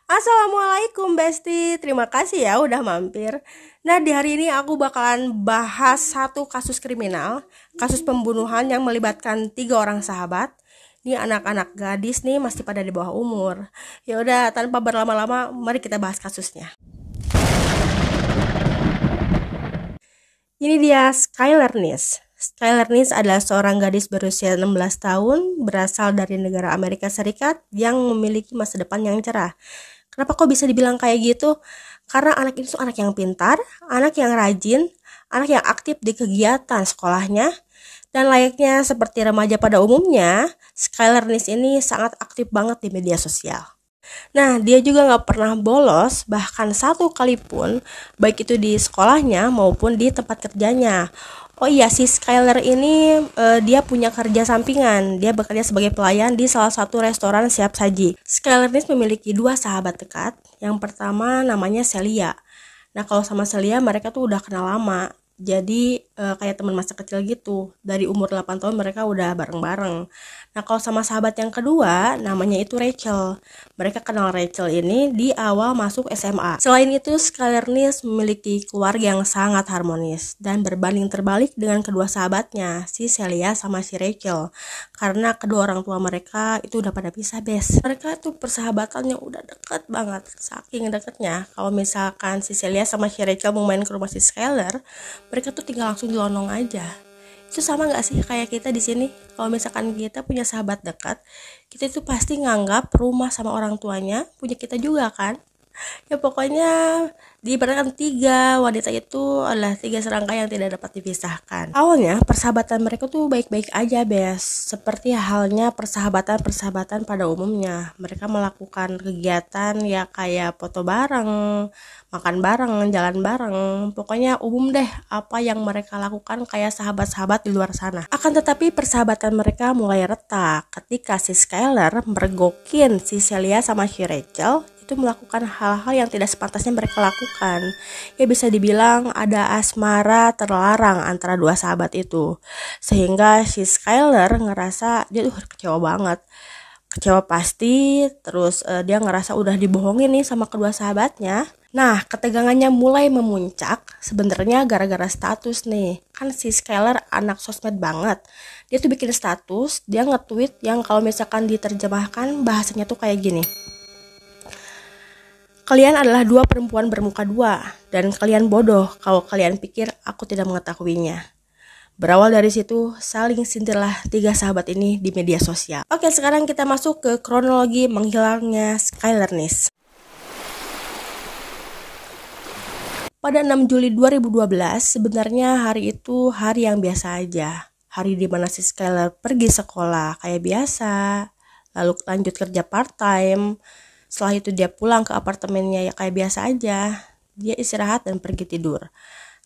Assalamualaikum Besti, terima kasih ya udah mampir. Nah, di hari ini aku bakalan bahas satu kasus kriminal, kasus pembunuhan yang melibatkan 3 orang sahabat. Ini anak-anak gadis nih, masih pada di bawah umur. Ya udah, tanpa berlama-lama, mari kita bahas kasusnya. Ini dia Skylar Nice. Skylar Nice adalah seorang gadis berusia 16 tahun, berasal dari negara Amerika Serikat yang memiliki masa depan yang cerah. Kenapa kok bisa dibilang kayak gitu? Karena anak itu anak yang pintar, anak yang rajin, anak yang aktif di kegiatan sekolahnya, dan layaknya seperti remaja pada umumnya, Skylar Nice ini sangat aktif banget di media sosial. Nah, dia juga gak pernah bolos, bahkan satu kali pun, baik itu di sekolahnya maupun di tempat kerjanya. Oh iya, si Skylar ini dia punya kerja sampingan. Dia bekerja sebagai pelayan di salah satu restoran siap saji. Skylar ini memiliki 2 sahabat dekat. Yang pertama namanya Celia. Nah, kalau sama Celia mereka tuh udah kenal lama. Jadi kayak teman masa kecil gitu. Dari umur 8 tahun mereka udah bareng-bareng. Nah, kalau sama sahabat yang kedua namanya itu Rachel. Mereka kenal Rachel ini di awal masuk SMA. Selain itu, Skylar Nice memiliki keluarga yang sangat harmonis dan berbanding terbalik dengan kedua sahabatnya, si Celia sama si Rachel. Karena kedua orang tua mereka itu udah pada pisah, bes. Mereka tuh persahabatannya udah deket banget, saking deketnya. Kalau misalkan si Celia sama si Rachel mau main ke rumah si Skylar, mereka tuh tinggal langsung nyelonong aja. Itu sama nggak sih kayak kita di sini? Kalau misalkan kita punya sahabat dekat, kita itu pasti nganggap rumah sama orang tuanya punya kita juga kan? Ya pokoknya diibaratkan 3 wanita itu adalah 3 serangga yang tidak dapat dipisahkan. Awalnya persahabatan mereka tuh baik-baik aja, bes. Seperti halnya persahabatan-persahabatan pada umumnya. Mereka melakukan kegiatan ya kayak foto bareng, makan bareng, jalan bareng. Pokoknya umum deh apa yang mereka lakukan kayak sahabat-sahabat di luar sana. Akan tetapi persahabatan mereka mulai retak ketika si Skylar mergokin si Celia sama si Rachel itu melakukan hal-hal yang tidak sepantasnya mereka lakukan. Ya bisa dibilang ada asmara terlarang antara 2 sahabat itu. Sehingga si Skylar ngerasa dia tuh kecewa banget. Kecewa pasti, terus dia ngerasa udah dibohongin nih sama kedua sahabatnya. Nah, ketegangannya mulai memuncak sebenarnya gara-gara status nih. Kan si Skylar anak sosmed banget. Dia tuh bikin status, dia nge-tweet yang kalau misalkan diterjemahkan bahasanya tuh kayak gini. Kalian adalah 2 perempuan bermuka 2, dan kalian bodoh kalau kalian pikir aku tidak mengetahuinya. Berawal dari situ, saling sintirlah 3 sahabat ini di media sosial. Oke, sekarang kita masuk ke kronologi menghilangnya Skylar Nice. Pada 6 Juli 2012, sebenarnya hari itu hari yang biasa aja. Hari di mana si Skylar pergi sekolah kayak biasa, lalu lanjut kerja part-time. Setelah itu dia pulang ke apartemennya ya kayak biasa aja. Dia istirahat dan pergi tidur.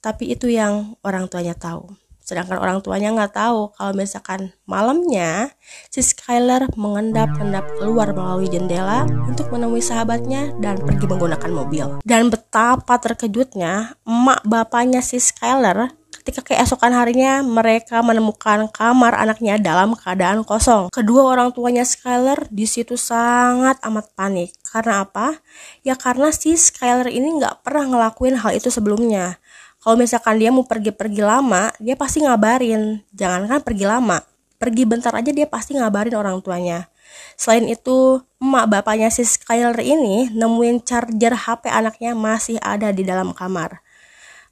Tapi itu yang orang tuanya tahu. Sedangkan orang tuanya nggak tahu kalau misalkan malamnya si Skylar mengendap-endap keluar melalui jendela untuk menemui sahabatnya dan pergi menggunakan mobil. Dan betapa terkejutnya emak bapaknya si Skylar ketika keesokan harinya mereka menemukan kamar anaknya dalam keadaan kosong. Kedua orang tuanya Skylar di situ sangat amat panik. Karena apa? Ya karena si Skylar ini nggak pernah ngelakuin hal itu sebelumnya. Kalau misalkan dia mau pergi-pergi lama, dia pasti ngabarin. Jangankan pergi lama, pergi bentar aja dia pasti ngabarin orang tuanya. Selain itu, emak bapaknya si Skylar ini nemuin charger HP anaknya masih ada di dalam kamar.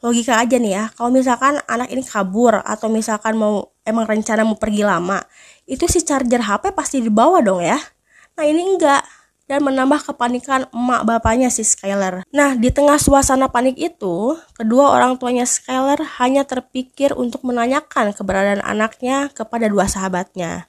Logika aja nih ya, kalau misalkan anak ini kabur atau misalkan emang rencana mau pergi lama, itu si charger HP pasti dibawa dong ya. Nah ini enggak, dan menambah kepanikan emak bapaknya si Skylar. Nah di tengah suasana panik itu, kedua orang tuanya Skylar hanya terpikir untuk menanyakan keberadaan anaknya kepada 2 sahabatnya.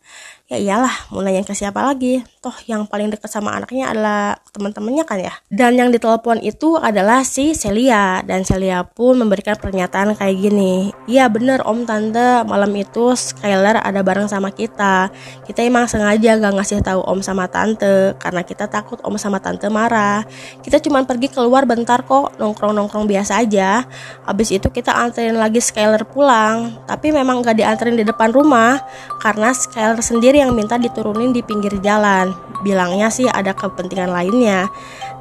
Ya iyalah, mau nanya ke siapa lagi? Toh yang paling dekat sama anaknya adalah teman-temannya kan ya. Dan yang ditelepon itu adalah si Celia. Dan Celia pun memberikan pernyataan kayak gini. Iya bener om tante, malam itu Skylar ada bareng sama kita. Kita emang sengaja gak ngasih tahu om sama tante karena kita takut om sama tante marah. Kita cuma pergi keluar bentar kok, nongkrong-nongkrong biasa aja. Abis itu kita anterin lagi Skylar pulang. Tapi memang gak dianterin di depan rumah karena Skylar sendiri yang minta diturunin di pinggir jalan. Bilangnya sih ada kepentingan lainnya.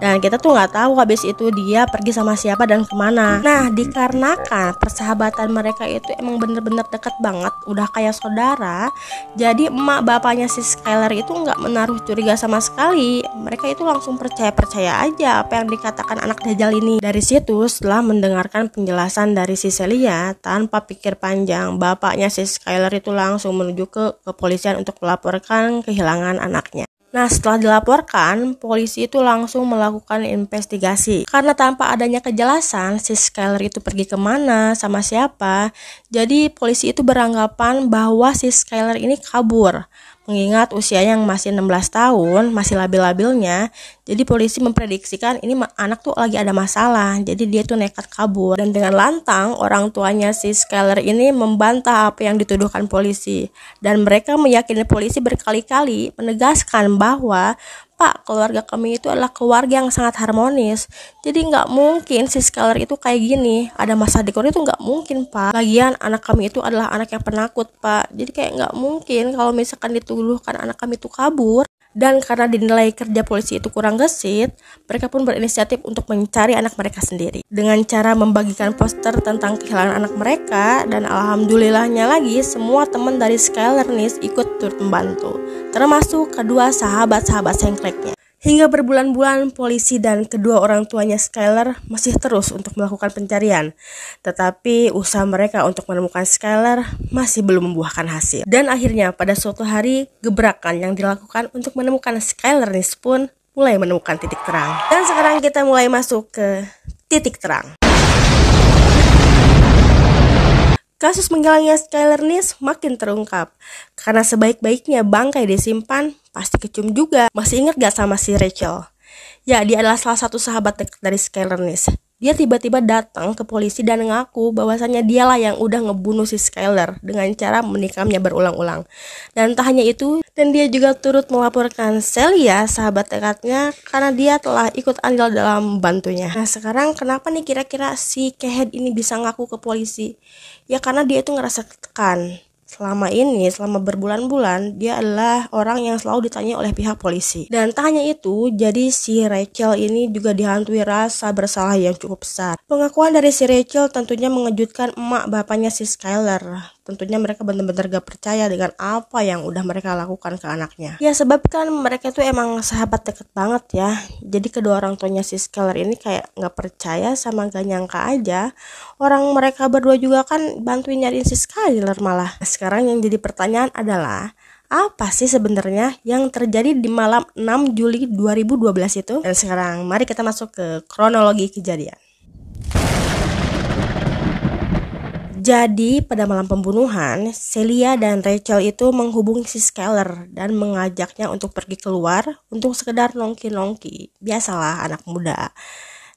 Dan kita tuh nggak tahu habis itu dia pergi sama siapa dan kemana. Nah, dikarenakan persahabatan mereka itu emang bener-bener deket banget, udah kayak saudara, jadi emak bapaknya si Skylar itu nggak menaruh curiga sama sekali. Mereka itu langsung percaya aja apa yang dikatakan anak dajal ini. Dari situ, setelah mendengarkan penjelasan dari si Celia, tanpa pikir panjang, bapaknya si Skylar itu langsung menuju ke kepolisian untuk melaporkan kehilangan anaknya. Nah, setelah dilaporkan, polisi itu langsung melakukan investigasi. Karena tanpa adanya kejelasan, si Skylar itu pergi kemana, sama siapa, jadi polisi itu beranggapan bahwa si Skylar ini kabur. Mengingat usia yang masih 16 tahun, masih labil-labilnya, jadi polisi memprediksikan ini anak tuh lagi ada masalah, jadi dia tuh nekat kabur. Dan dengan lantang, orang tuanya si Skylar ini membantah apa yang dituduhkan polisi. Dan mereka meyakini polisi berkali-kali menegaskan bahwa, "Pak, keluarga kami itu adalah keluarga yang sangat harmonis. Jadi nggak mungkin si Skylar itu kayak gini. Ada masalah di keluarga itu nggak mungkin, Pak. Lagian anak kami itu adalah anak yang penakut, Pak. Jadi kayak nggak mungkin kalau misalkan dituduhkan anak kami itu kabur." Dan karena dinilai kerja polisi itu kurang gesit, mereka pun berinisiatif untuk mencari anak mereka sendiri. Dengan cara membagikan poster tentang kehilangan anak mereka, dan alhamdulillahnya lagi, semua teman dari Skylar nih ikut turut membantu, termasuk kedua sahabat-sahabat sengkleknya. Hingga berbulan-bulan, polisi dan kedua orang tuanya Skylar masih terus untuk melakukan pencarian. Tetapi usaha mereka untuk menemukan Skylar masih belum membuahkan hasil. Dan akhirnya pada suatu hari, gebrakan yang dilakukan untuk menemukan Skylar nih pun mulai menemukan titik terang. Dan sekarang kita mulai masuk ke titik terang. Kasus menghilangnya Skylar Nis makin terungkap. Karena sebaik-baiknya bangkai disimpan, pasti kecium juga. Masih ingat gak sama si Rachel? Ya, dia adalah salah satu sahabat dekat dari Skylar Nis. Dia tiba-tiba datang ke polisi dan ngaku bahwasannya dialah yang udah ngebunuh si Skylar dengan cara menikamnya berulang-ulang. Dan tak hanya itu, dan dia juga turut melaporkan Celia, sahabat dekatnya, karena dia telah ikut andil dalam membantunya. Nah, sekarang kenapa nih kira-kira si Kehead ini bisa ngaku ke polisi? Ya karena dia itu ngerasa tertekan. Selama berbulan-bulan, dia adalah orang yang selalu ditanya oleh pihak polisi. Dan tak hanya itu, jadi si Rachel ini juga dihantui rasa bersalah yang cukup besar. Pengakuan dari si Rachel tentunya mengejutkan emak bapaknya si Skylar. Tentunya mereka benar-benar gak percaya dengan apa yang udah mereka lakukan ke anaknya. Ya sebab kan mereka tuh emang sahabat deket banget ya. Jadi kedua orang tuanya si Skylar ini kayak gak percaya sama gak nyangka aja. Orang mereka berdua juga kan bantuin nyariin si Skylar malah. Sekarang yang jadi pertanyaan adalah, apa sih sebenarnya yang terjadi di malam 6 Juli 2012 itu? Dan sekarang mari kita masuk ke kronologi kejadian. Jadi pada malam pembunuhan, Celia dan Rachel itu menghubungi si Skylar dan mengajaknya untuk pergi keluar untuk sekedar nongki-nongki. Biasalah anak muda.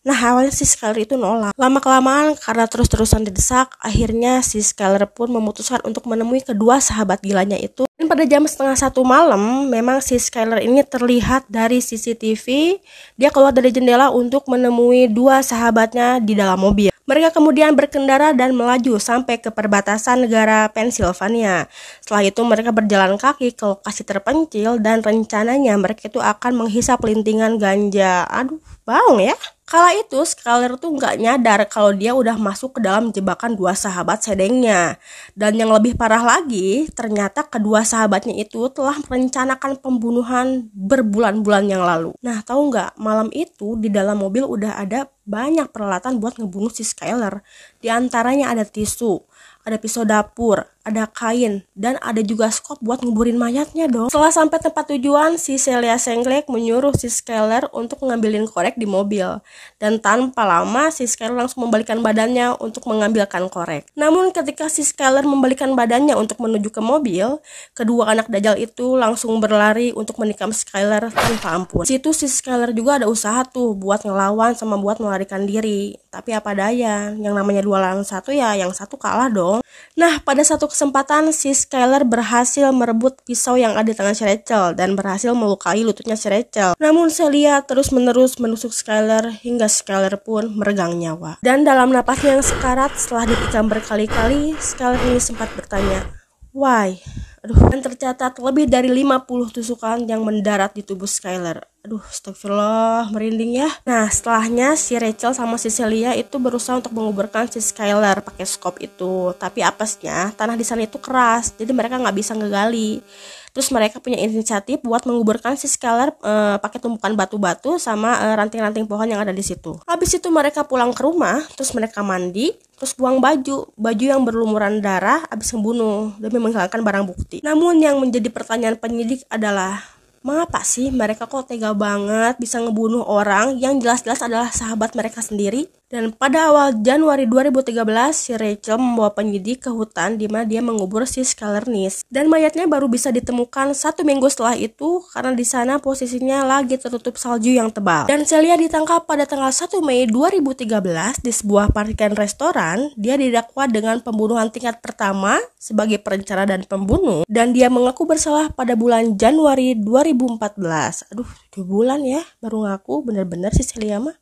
Nah awalnya si Skylar itu nolak. Lama-kelamaan karena terus-terusan didesak, akhirnya si Skylar pun memutuskan untuk menemui kedua sahabat gilanya itu. Dan pada jam 12:30 malam, memang si Skylar ini terlihat dari CCTV. Dia keluar dari jendela untuk menemui dua sahabatnya di dalam mobil. Mereka kemudian berkendara dan melaju sampai ke perbatasan negara Pennsylvania. Setelah itu mereka berjalan kaki ke lokasi terpencil dan rencananya mereka itu akan menghisap lintingan ganja. Aduh, bau ya. Kala itu Skylar tuh nggak nyadar kalau dia udah masuk ke dalam jebakan dua sahabat sedengnya. Dan yang lebih parah lagi, ternyata kedua sahabatnya itu telah merencanakan pembunuhan berbulan-bulan yang lalu. Nah tahu nggak, malam itu di dalam mobil udah ada banyak peralatan buat ngebunuh si Skylar. Di antaranya ada tisu, ada pisau dapur, ada kain, dan ada juga skop buat nguburin mayatnya dong. Setelah sampai tempat tujuan, si Celia Sengklek menyuruh si Skylar untuk ngambilin korek di mobil. Dan tanpa lama, si Skylar langsung membalikkan badannya untuk mengambilkan korek. Namun ketika si Skylar membalikkan badannya untuk menuju ke mobil, kedua anak dajal itu langsung berlari untuk menikam Skylar tanpa ampun. Situ si Skylar juga ada usaha tuh buat ngelawan sama buat melarikan diri. Tapi apa daya, yang namanya 2 lawan 1 ya yang satu kalah dong. Nah, pada satu kesempatan si Skylar berhasil merebut pisau yang ada di tangan si Rachel dan berhasil melukai lututnya si Rachel. Namun Celia terus-menerus menusuk Skylar hingga Skylar pun meregang nyawa. Dan dalam napasnya yang sekarat setelah ditikam berkali-kali, Skylar ini sempat bertanya, "Why?" Dan tercatat lebih dari 50 tusukan yang mendarat di tubuh Skylar. Aduh, astagfirullah, merinding ya. Nah, setelahnya si Rachel sama si Celia itu berusaha untuk menguburkan si Skylar pakai skop itu. Tapi apesnya, tanah di sana itu keras, jadi mereka nggak bisa ngegali. Terus mereka punya inisiatif buat menguburkan si Skylar pakai tumpukan batu-batu sama ranting-ranting pohon yang ada di situ. Habis itu mereka pulang ke rumah, terus mereka mandi, terus buang baju yang berlumuran darah, habis membunuh demi menghilangkan barang bukti. Namun yang menjadi pertanyaan penyidik adalah, mengapa sih mereka kok tega banget bisa ngebunuh orang yang jelas-jelas adalah sahabat mereka sendiri? Dan pada awal Januari 2013, si Rachel membawa penyidik ke hutan di mana dia mengubur si Skylar Nees. Dan mayatnya baru bisa ditemukan 1 minggu setelah itu karena di sana posisinya lagi tertutup salju yang tebal. Dan Celia ditangkap pada tanggal 1 Mei 2013 di sebuah parkiran restoran. Dia didakwa dengan pembunuhan tingkat pertama sebagai perencana dan pembunuh. Dan dia mengaku bersalah pada bulan Januari 2014. Aduh, 2 bulan ya baru ngaku, bener-bener si Celia mah.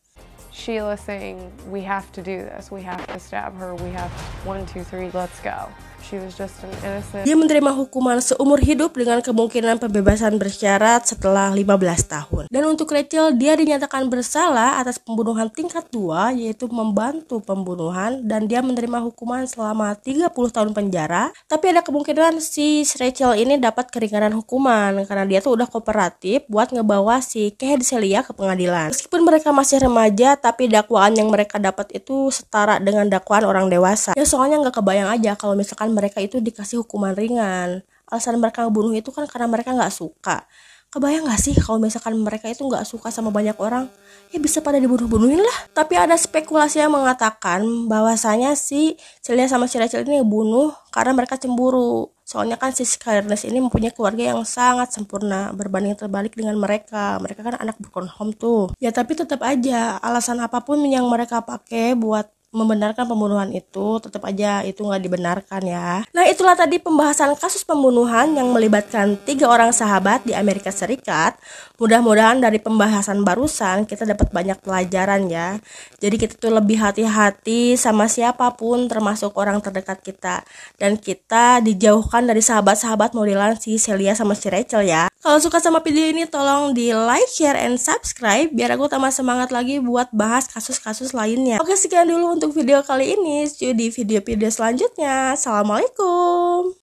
Sheila saying, we have to do this, we have to stab her, we have 1, 2, 3, let's go. She was just an innocent. Dia menerima hukuman seumur hidup dengan kemungkinan pembebasan bersyarat setelah 15 tahun. Dan untuk Rachel, dia dinyatakan bersalah atas pembunuhan tingkat 2, yaitu membantu pembunuhan, dan dia menerima hukuman selama 30 tahun penjara. Tapi ada kemungkinan si Rachel ini dapat keringanan hukuman karena dia tuh udah kooperatif buat ngebawa si Kehed Celia ke pengadilan. Meskipun mereka masih remaja, tapi dakwaan yang mereka dapat itu setara dengan dakwaan orang dewasa. Ya soalnya nggak kebayang aja kalau misalkan mereka itu dikasih hukuman ringan. Alasan mereka ngebunuh itu kan karena mereka nggak suka. Kebayang gak sih kalau misalkan mereka itu nggak suka sama banyak orang? Ya bisa pada dibunuh-bunuhin lah. Tapi ada spekulasi yang mengatakan bahwasanya si Celia sama si Rachel ini ngebunuh karena mereka cemburu. Soalnya kan si Skylar Nees ini mempunyai keluarga yang sangat sempurna berbanding terbalik dengan mereka. Mereka kan anak broken home tuh. Ya tapi tetap aja alasan apapun yang mereka pakai buat membenarkan pembunuhan itu, tetap aja itu nggak dibenarkan ya. Nah itulah tadi pembahasan kasus pembunuhan yang melibatkan 3 orang sahabat di Amerika Serikat. Mudah-mudahan dari pembahasan barusan kita dapat banyak pelajaran ya. Jadi kita tuh lebih hati-hati sama siapapun termasuk orang terdekat kita. Dan kita dijauhkan dari sahabat-sahabat modelan si Celia sama si Rachel ya. Kalau suka sama video ini tolong di like, share, and subscribe biar aku tambah semangat lagi buat bahas kasus-kasus lainnya. Oke sekian dulu untuk video kali ini. See you di video-video selanjutnya. Assalamualaikum.